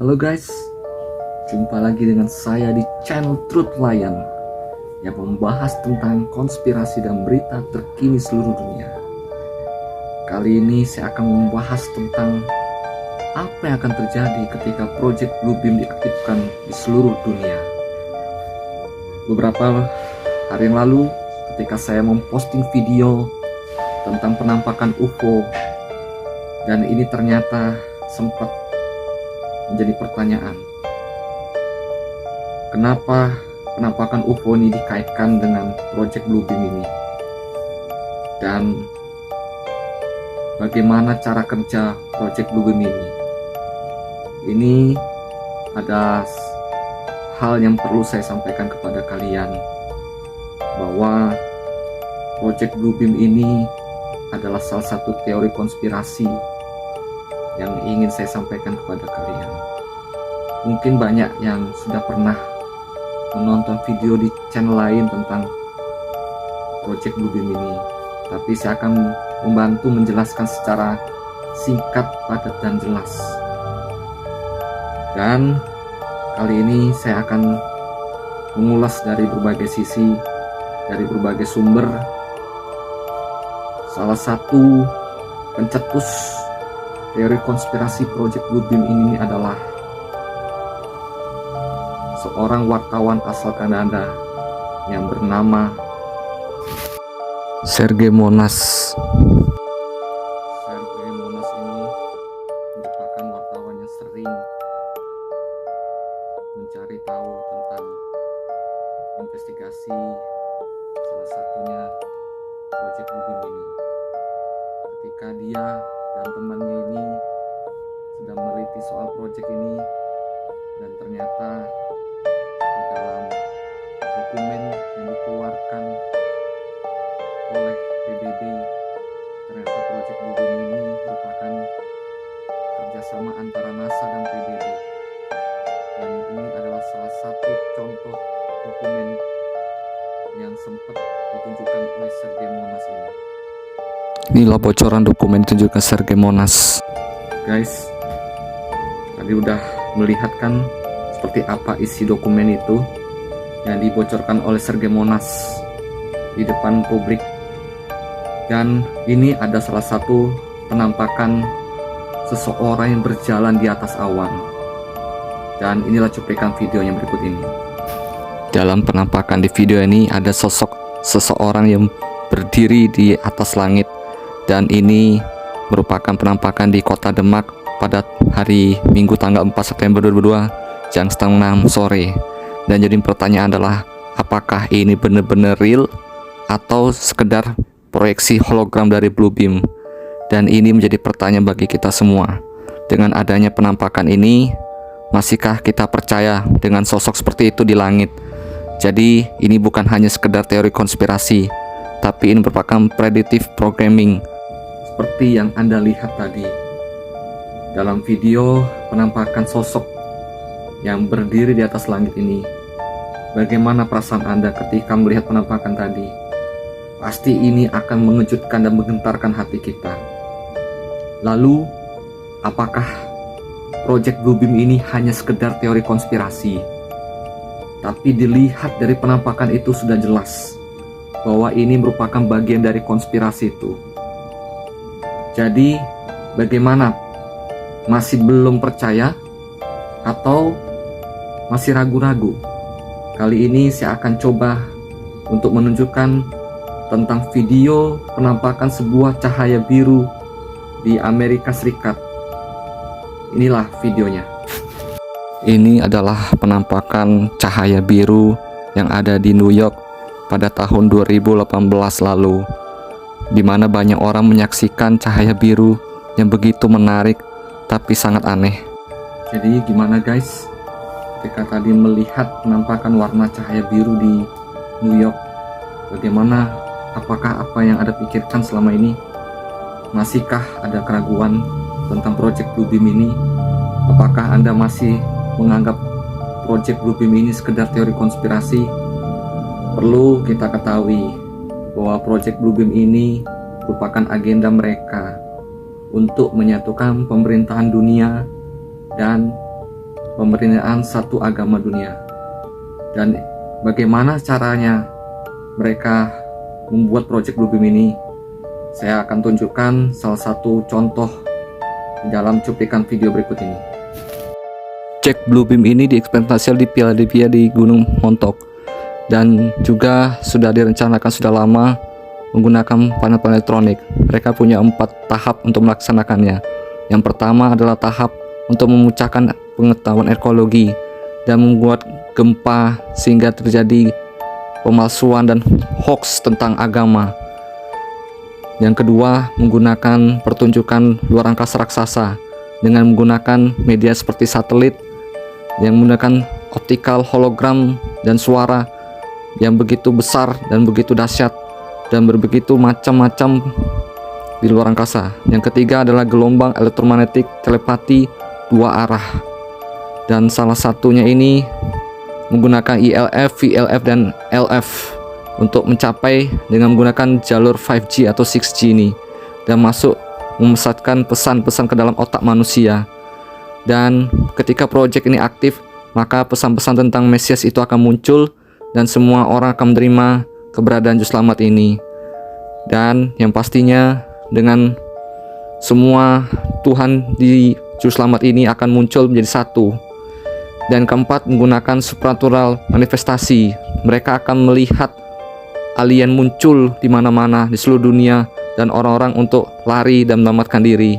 Halo guys, jumpa lagi dengan saya di channel Truth Lion yang membahas tentang konspirasi dan berita terkini seluruh dunia. Kali ini saya akan membahas tentang apa yang akan terjadi ketika Project Bluebeam diaktifkan di seluruh dunia. Beberapa hari yang lalu ketika saya memposting video tentang penampakan UFO, dan ini ternyata sempat menjadi pertanyaan, kenapa penampakan UFO ini dikaitkan dengan Project Bluebeam ini, dan bagaimana cara kerja Project Bluebeam ini. Ini ada hal yang perlu saya sampaikan kepada kalian, bahwa Project Bluebeam ini adalah salah satu teori konspirasi yang ingin saya sampaikan kepada kalian. Mungkin banyak yang sudah pernah menonton video di channel lain tentang Project Bluebeam ini, tapi saya akan membantu menjelaskan secara singkat, padat, dan jelas. Dan kali ini saya akan mengulas dari berbagai sisi, dari berbagai sumber. Salah satu pencetus teori konspirasi Project Bluebeam ini adalah seorang wartawan asal Kanada yang bernama Sergei Monas. Sergei Monas ini merupakan wartawan yang sering mencari tahu tentang investigasi, salah satunya Project Bluebeam ini. Ketika dia dan temannya ini sedang meneliti soal proyek ini, dan ternyata di dalam dokumen yang dikeluarkan oleh PBB, ternyata Project Bluebeam ini merupakan kerjasama antara NASA dan PBB, dan ini adalah salah satu contoh dokumen yang sempat ditunjukkan oleh Sergei Monas ini. Inilah bocoran dokumen ditunjukkan Sergei Monas. Guys, tadi udah melihat kan seperti apa isi dokumen itu yang dibocorkan oleh Sergei Monas di depan publik. Dan ini ada salah satu penampakan seseorang yang berjalan di atas awan. Dan inilah cuplikan video yang berikut ini. Dalam penampakan di video ini ada sosok seseorang yang berdiri di atas langit. Dan ini merupakan penampakan di kota Demak pada hari Minggu tanggal 4 September 2002 jam setengah 6 sore. Dan jadi pertanyaan adalah, apakah ini benar-benar real atau sekedar proyeksi hologram dari Bluebeam? Dan ini menjadi pertanyaan bagi kita semua. Dengan adanya penampakan ini, masihkah kita percaya dengan sosok seperti itu di langit? Jadi ini bukan hanya sekedar teori konspirasi, tapi ini merupakan predictive programming. Seperti yang Anda lihat tadi dalam video penampakan sosok yang berdiri di atas langit ini. Bagaimana perasaan Anda ketika melihat penampakan tadi? Pasti ini akan mengejutkan dan menggentarkan hati kita. Lalu, apakah Project Bluebeam ini hanya sekedar teori konspirasi? Tapi dilihat dari penampakan itu sudah jelas bahwa ini merupakan bagian dari konspirasi itu. Jadi, bagaimana? Masih belum percaya? Atau masih ragu-ragu? Kali ini saya akan coba untuk menunjukkan tentang video penampakan sebuah cahaya biru di Amerika Serikat. Inilah videonya. Ini adalah penampakan cahaya biru yang ada di New York pada tahun 2018 lalu, di mana banyak orang menyaksikan cahaya biru yang begitu menarik tapi sangat aneh. Jadi gimana guys, ketika tadi melihat penampakan warna cahaya biru di New York, bagaimana? Apakah apa yang Anda pikirkan selama ini? Masihkah ada keraguan tentang Project Bluebeam ini? Apakah Anda masih menganggap Project Bluebeam ini sekedar teori konspirasi? Perlu kita ketahui bahwa Project Bluebeam ini merupakan agenda mereka untuk menyatukan pemerintahan dunia dan pemberitaan satu agama dunia. Dan bagaimana caranya mereka membuat proyek Bluebeam ini, saya akan tunjukkan salah satu contoh di dalam cuplikan video berikut ini. Proyek Bluebeam ini dieksperimentasi di Philadelphia di Gunung Montauk, dan juga sudah direncanakan sudah lama menggunakan panel elektronik. Mereka punya 4 tahap untuk melaksanakannya. Yang pertama adalah tahap untuk memecahkan pengetahuan ekologi dan membuat gempa sehingga terjadi pemalsuan dan hoax tentang agama. Yang kedua, menggunakan pertunjukan luar angkasa raksasa dengan menggunakan media seperti satelit yang menggunakan optical hologram dan suara yang begitu besar dan begitu dahsyat dan berbegitu macam-macam di luar angkasa. Yang ketiga adalah gelombang elektromagnetik telepati 2 arah, dan salah satunya ini menggunakan ILF, VLF, dan LF untuk mencapai dengan menggunakan jalur 5G atau 6G ini dan masuk memusatkan pesan-pesan ke dalam otak manusia. Dan ketika proyek ini aktif, maka pesan-pesan tentang Mesias itu akan muncul dan semua orang akan menerima keberadaan Juru Selamat ini. Dan yang pastinya dengan semua Tuhan di Juru Selamat ini akan muncul menjadi satu. Dan keempat, menggunakan supernatural manifestasi. Mereka akan melihat alien muncul di mana-mana di seluruh dunia dan orang-orang untuk lari dan menyelamatkan diri.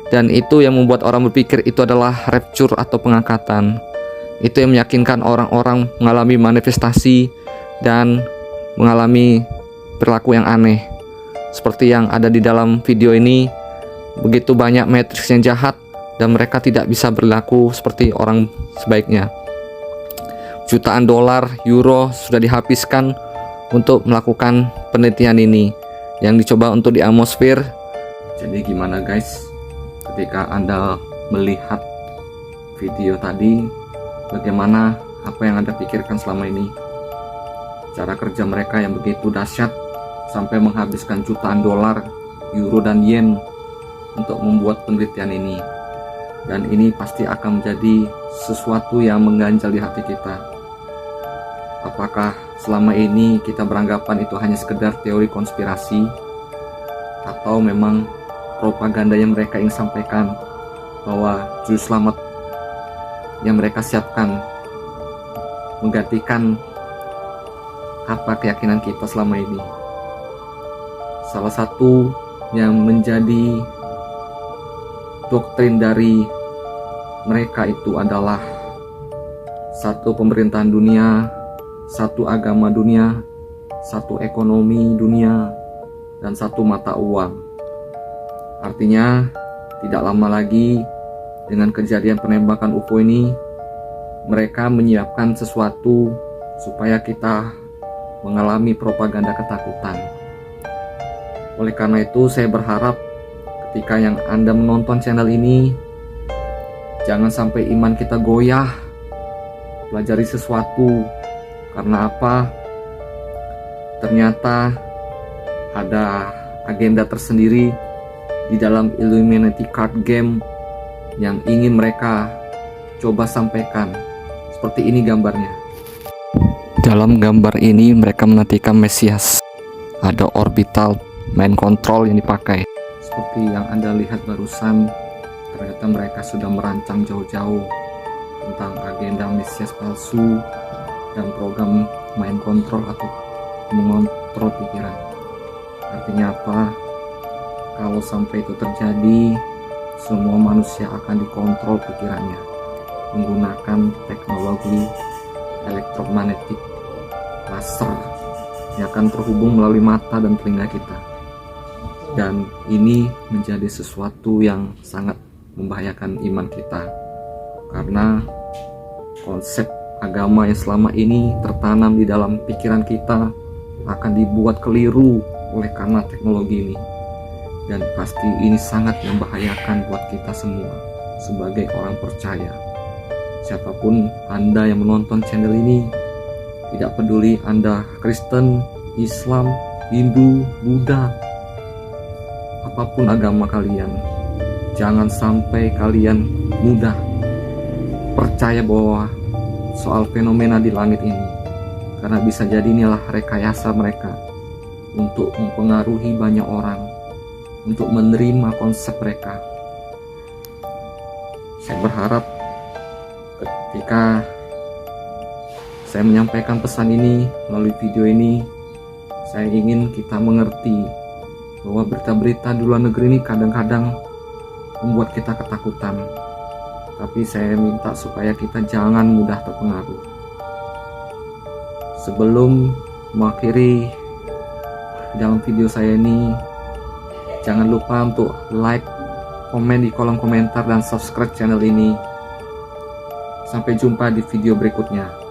Dan itu yang membuat orang berpikir itu adalah rapture atau pengangkatan. Itu yang meyakinkan orang-orang mengalami manifestasi dan mengalami perilaku yang aneh. Seperti yang ada di dalam video ini, begitu banyak matriks yang jahat dan mereka tidak bisa berlaku seperti orang sebaiknya. Jutaan dolar, euro sudah dihabiskan untuk melakukan penelitian ini yang dicoba untuk di atmosfer. Jadi gimana guys, ketika Anda melihat video tadi, bagaimana apa yang Anda pikirkan selama ini? Cara kerja mereka yang begitu dahsyat sampai menghabiskan jutaan dolar, euro, dan yen untuk membuat penelitian ini. Dan ini pasti akan menjadi sesuatu yang mengganjal di hati kita. Apakah selama ini kita beranggapan itu hanya sekedar teori konspirasi, atau memang propaganda yang mereka ingin sampaikan bahwa Juru Selamat yang mereka siapkan menggantikan apa keyakinan kita selama ini? Salah satu yang menjadi doktrin dari mereka itu adalah satu pemerintahan dunia, satu agama dunia, satu ekonomi dunia, dan satu mata uang. Artinya tidak lama lagi dengan kejadian penembakan UFO ini, mereka menyiapkan sesuatu supaya kita mengalami propaganda ketakutan. Oleh karena itu saya berharap ketika yang Anda menonton channel ini, jangan sampai iman kita goyah. Pelajari sesuatu. Karena apa? Ternyata ada agenda tersendiri di dalam Illuminati card game yang ingin mereka coba sampaikan. Seperti ini gambarnya. Dalam gambar ini mereka menantikan Mesias. Ada orbital mind control yang dipakai. Seperti yang Anda lihat barusan, ternyata mereka sudah merancang jauh-jauh tentang agenda Mesias palsu dan program mind control atau mengontrol pikiran. Artinya apa? Kalau sampai itu terjadi, semua manusia akan dikontrol pikirannya menggunakan teknologi elektromagnetik laser yang akan terhubung melalui mata dan telinga kita. Dan ini menjadi sesuatu yang sangat membahayakan iman kita, karena konsep agama yang selama ini tertanam di dalam pikiran kita akan dibuat keliru oleh karena teknologi ini. Dan pasti ini sangat membahayakan buat kita semua sebagai orang percaya. Siapapun Anda yang menonton channel ini, tidak peduli Anda Kristen, Islam, Hindu, Buddha, apapun agama kalian, jangan sampai kalian mudah percaya bahwa soal fenomena di langit ini, karena bisa jadi inilah rekayasa mereka untuk mempengaruhi banyak orang untuk menerima konsep mereka. Saya berharap ketika saya menyampaikan pesan ini melalui video ini, saya ingin kita mengerti bahwa berita-berita di luar negeri ini kadang-kadang membuat kita ketakutan. Tapi saya minta supaya kita jangan mudah terpengaruh. Sebelum mengakhiri dalam video saya ini, jangan lupa untuk like, komen di kolom komentar, dan subscribe channel ini. Sampai jumpa di video berikutnya.